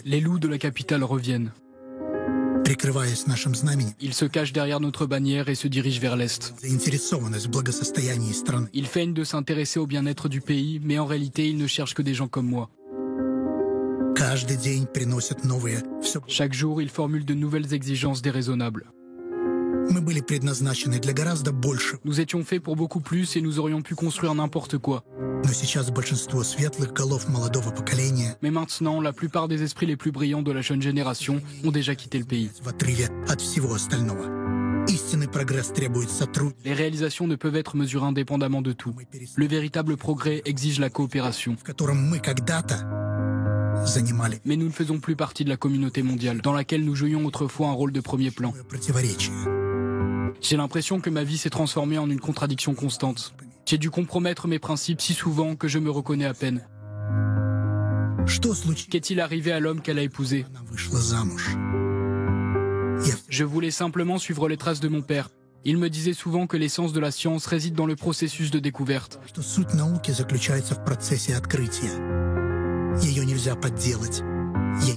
Les loups de la capitale reviennent. Il se cache derrière notre bannière et se dirige vers l'Est. Il feigne de s'intéresser au bien-être du pays, mais en réalité, il ne cherche que des gens comme moi. Chaque jour, il formule de nouvelles exigences déraisonnables. Nous étions faits pour beaucoup plus et nous aurions pu construire n'importe quoi. Mais maintenant, la plupart des esprits les plus brillants de la jeune génération ont déjà quitté le pays. Les réalisations ne peuvent être mesurées indépendamment de tout. Le véritable progrès exige la coopération. Mais nous ne faisons plus partie de la communauté mondiale, dans laquelle nous jouions autrefois un rôle de premier plan. J'ai l'impression que ma vie s'est transformée en une contradiction constante. J'ai dû compromettre mes principes si souvent que je me reconnais à peine. Qu'est-il arrivé à l'homme qu'elle a épousé? Je voulais simplement suivre les traces de mon père. Il me disait souvent que l'essence de la science réside dans le processus de découverte.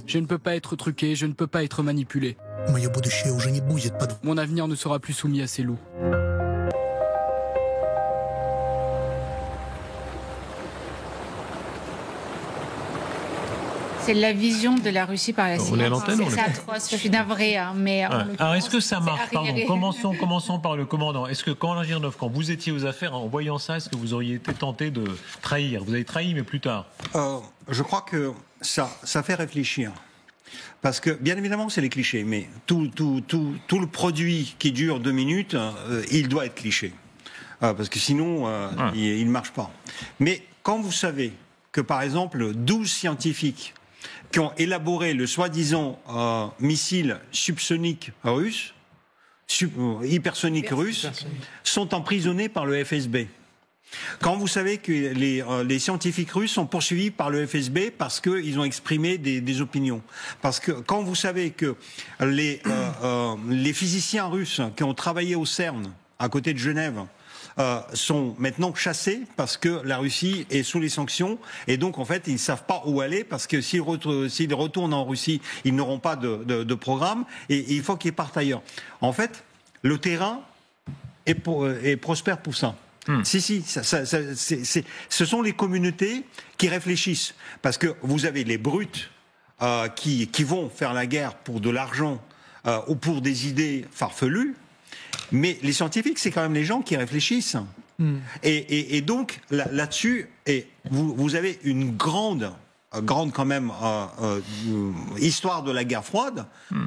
Je ne peux pas être truqué, je ne peux pas être manipulé. Mon avenir ne sera plus soumis à ces loups. C'est la vision de la Russie par la science. On est à l'antenne, c'est atroce, je suis navrée. Mais alors, est-ce que ça marche? Pardon, commençons par le commandant. Est-ce que, commandant Girnov, quand vous étiez aux affaires, en voyant ça, est-ce que vous auriez été tenté de trahir? Vous avez trahi, mais plus tard. Je crois que ça fait réfléchir. Parce que, bien évidemment, c'est les clichés, mais tout le produit qui dure 2 minutes, il doit être cliché. Parce que sinon, il ne marche pas. Mais quand vous savez que, par exemple, 12 scientifiques qui ont élaboré le soi-disant missile subsonique russe, hypersonique russe, sont emprisonnés par le FSB. Quand vous savez que les scientifiques russes sont poursuivis par le FSB parce qu'ils ont exprimé des opinions. Parce que quand vous savez que les physiciens russes qui ont travaillé au CERN, à côté de Genève, sont maintenant chassés parce que la Russie est sous les sanctions et donc en fait ils ne savent pas où aller parce que s'ils retournent en Russie, ils n'auront pas de programme et il faut qu'ils partent ailleurs. En fait, le terrain est prospère pour ça. Ce sont les communautés qui réfléchissent parce que vous avez les brutes qui vont faire la guerre pour de l'argent ou pour des idées farfelues. Mais les scientifiques, c'est quand même les gens qui réfléchissent. Et donc, là-dessus, vous avez une grande quand même histoire de la guerre froide,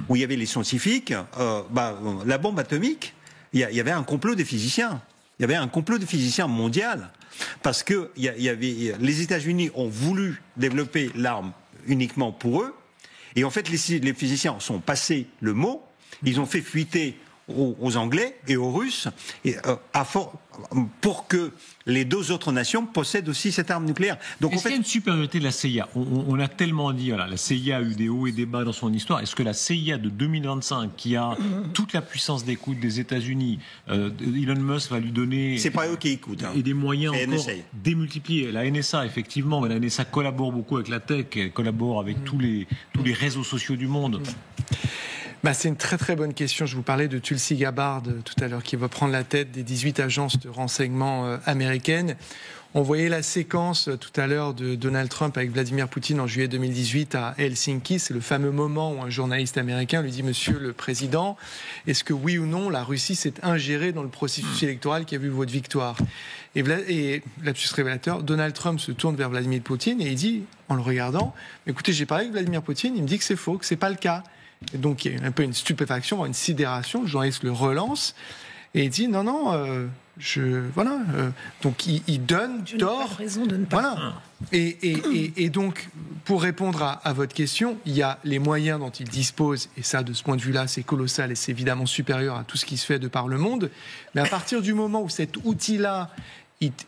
où il y avait les scientifiques, la bombe atomique, il y avait un complot des physiciens. Il y avait un complot des physiciens mondial, parce que les États-Unis ont voulu développer l'arme uniquement pour eux, et en fait, les physiciens sont passés le mot, ils ont fait fuiter aux Anglais et aux Russes pour que les 2 autres nations possèdent aussi cette arme nucléaire. Donc, est-ce qu'il y a une supériorité de la CIA? On a tellement dit, voilà, la CIA a eu des hauts et des bas dans son histoire. Est-ce que la CIA de 2025, qui a toute la puissance d'écoute des États-Unis, Elon Musk va lui donner... C'est pas eux qui écoutent. Et des moyens encore démultipliés. La NSA, effectivement, mais la NSA collabore beaucoup avec la tech, elle collabore avec tous les réseaux sociaux du monde. C'est une très très bonne question. Je vous parlais de Tulsi Gabbard tout à l'heure, qui va prendre la tête des 18 agences de renseignement américaines. On voyait la séquence tout à l'heure de Donald Trump avec Vladimir Poutine en juillet 2018 à Helsinki. C'est le fameux moment où un journaliste américain lui dit « Monsieur le Président, est-ce que oui ou non la Russie s'est ingérée dans le processus électoral qui a vu votre victoire ?» Et lapsus révélateur, Donald Trump se tourne vers Vladimir Poutine et il dit, en le regardant « Écoutez, j'ai parlé avec Vladimir Poutine, il me dit que c'est faux, que c'est pas le cas. » Et donc il y a un peu une stupéfaction, une sidération. Le journaliste le relance et il dit non, donc il donne tort. Pas de raison de ne pas. Voilà. Et donc pour répondre à votre question, il y a les moyens dont il dispose et ça, de ce point de vue-là, c'est colossal et c'est évidemment supérieur à tout ce qui se fait de par le monde. Mais à partir du moment où cet outil-là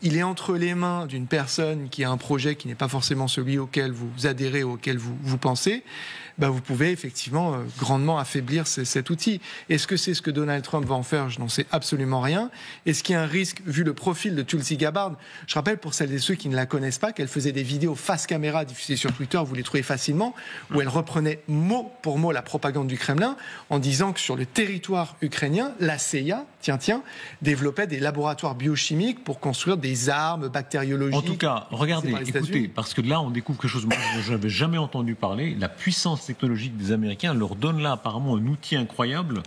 il est entre les mains d'une personne qui a un projet qui n'est pas forcément celui auquel vous adhérez, auquel vous pensez, vous pouvez effectivement grandement affaiblir cet outil. Est-ce que c'est ce que Donald Trump va en faire? Je n'en sais absolument rien. Est-ce qu'il y a un risque, vu le profil de Tulsi Gabbard? Je rappelle pour celles et ceux qui ne la connaissent pas qu'elle faisait des vidéos face caméra diffusées sur Twitter, vous les trouvez facilement, où elle reprenait mot pour mot la propagande du Kremlin en disant que sur le territoire ukrainien, la CIA, développait des laboratoires biochimiques pour construire des armes bactériologiques. En tout cas, regardez, écoutez, parce que là on découvre quelque chose dont je n'avais jamais entendu parler. La puissance technologique des Américains leur donne là apparemment un outil incroyable.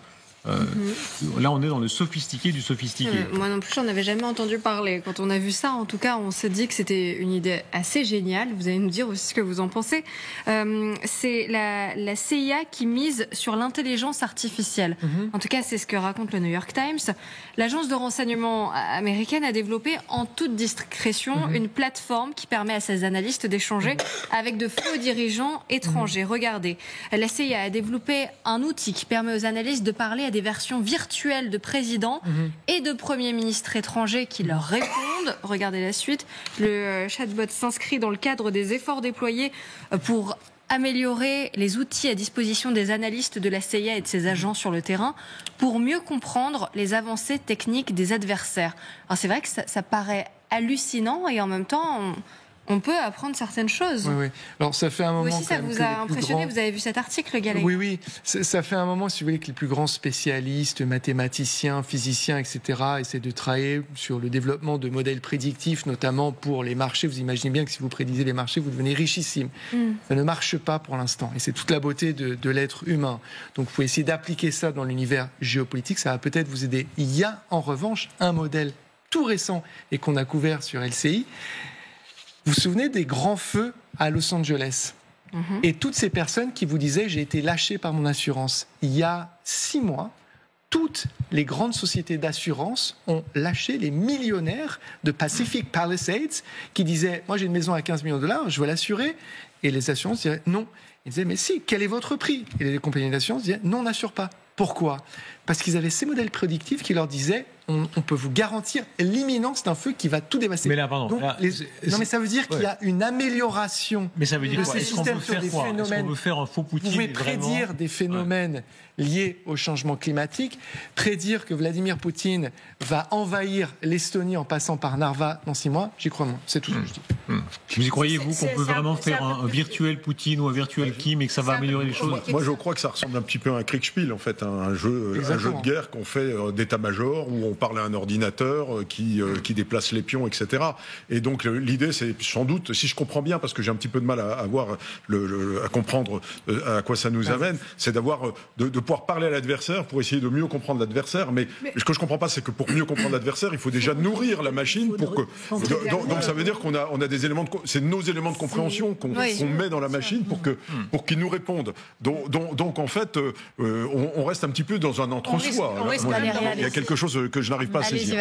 Là, on est dans le sophistiqué du sophistiqué. Moi non plus, j'en avais jamais entendu parler. Quand on a vu ça, en tout cas, on s'est dit que c'était une idée assez géniale. Vous allez nous dire aussi ce que vous en pensez. C'est la CIA qui mise sur l'intelligence artificielle. En tout cas, c'est ce que raconte le New York Times. L'agence de renseignement américaine a développé en toute discrétion une plateforme qui permet à ses analystes d'échanger avec de faux dirigeants étrangers. Regardez, la CIA a développé un outil qui permet aux analystes de parler à des versions virtuelles de présidents et de premiers ministres étrangers qui leur répondent. Regardez la suite. Le chatbot s'inscrit dans le cadre des efforts déployés pour améliorer les outils à disposition des analystes de la CIA et de ses agents sur le terrain pour mieux comprendre les avancées techniques des adversaires. Alors c'est vrai que ça paraît hallucinant et en même temps... on peut apprendre certaines choses. Oui. Alors, ça fait un moment... Vous aussi, ça vous a impressionné? Vous avez vu cet article, Gallagher? Oui. Ça fait un moment, si vous voulez, que les plus grands spécialistes, mathématiciens, physiciens, etc., essaient de travailler sur le développement de modèles prédictifs, notamment pour les marchés. Vous imaginez bien que si vous prédisez les marchés, vous devenez richissime. Ça ne marche pas pour l'instant. Et c'est toute la beauté de l'être humain. Donc, vous pouvez essayer d'appliquer ça dans l'univers géopolitique. Ça va peut-être vous aider. Il y a, en revanche, un modèle tout récent et qu'on a couvert sur LCI. Vous vous souvenez des grands feux à Los Angeles? Et toutes ces personnes qui vous disaient « j'ai été lâché par mon assurance ». Il y a 6 mois, toutes les grandes sociétés d'assurance ont lâché les millionnaires de Pacific Palisades qui disaient « moi j'ai une maison à 15 millions de dollars, je veux l'assurer ». Et les assurances disaient « non ». Ils disaient « mais si, quel est votre prix ?» Et les compagnies d'assurance disaient « non, on n'assure pas ». Pourquoi? Parce qu'ils avaient ces modèles prédictifs qui leur disaient on peut vous garantir l'imminence d'un feu qui va tout dévaster. Mais là, pardon. Donc, non, mais ça veut dire qu'il y a une amélioration. Mais ça veut dire de quoi? ces Est-ce qu'on systèmes veut sur faire des quoi? phénomènes. Est-ce qu'on veut faire un faux Poutine? Vous pouvez prédire des phénomènes liés au changement climatique, prédire que Vladimir Poutine va envahir l'Estonie en passant par Narva dans 6 mois. J'y crois moins. C'est tout ce que je dis. Vous y croyez, vous, qu'on peut vraiment faire un virtuel Poutine ou un virtuel Kim et que ça va améliorer les choses? Moi, je crois que ça ressemble un petit peu à un Kriegspiel, en fait, un jeu de guerre qu'on fait d'état-major, où on parle à un ordinateur qui déplace les pions, etc. Et donc, l'idée, c'est sans doute, si je comprends bien, parce que j'ai un petit peu de mal à comprendre à quoi ça nous amène, c'est de pouvoir parler à l'adversaire pour essayer de mieux comprendre l'adversaire. Mais ce que je comprends pas, c'est que pour mieux comprendre l'adversaire, il faut déjà nourrir la machine pour que... Donc, ça veut dire qu'on a des éléments c'est nos éléments de compréhension qu'on met dans la machine pour qu'ils nous répondent. Donc en fait, on reste un petit peu dans un entre-soi. On risque d'aller Il y a quelque chose que je n'arrive pas à saisir.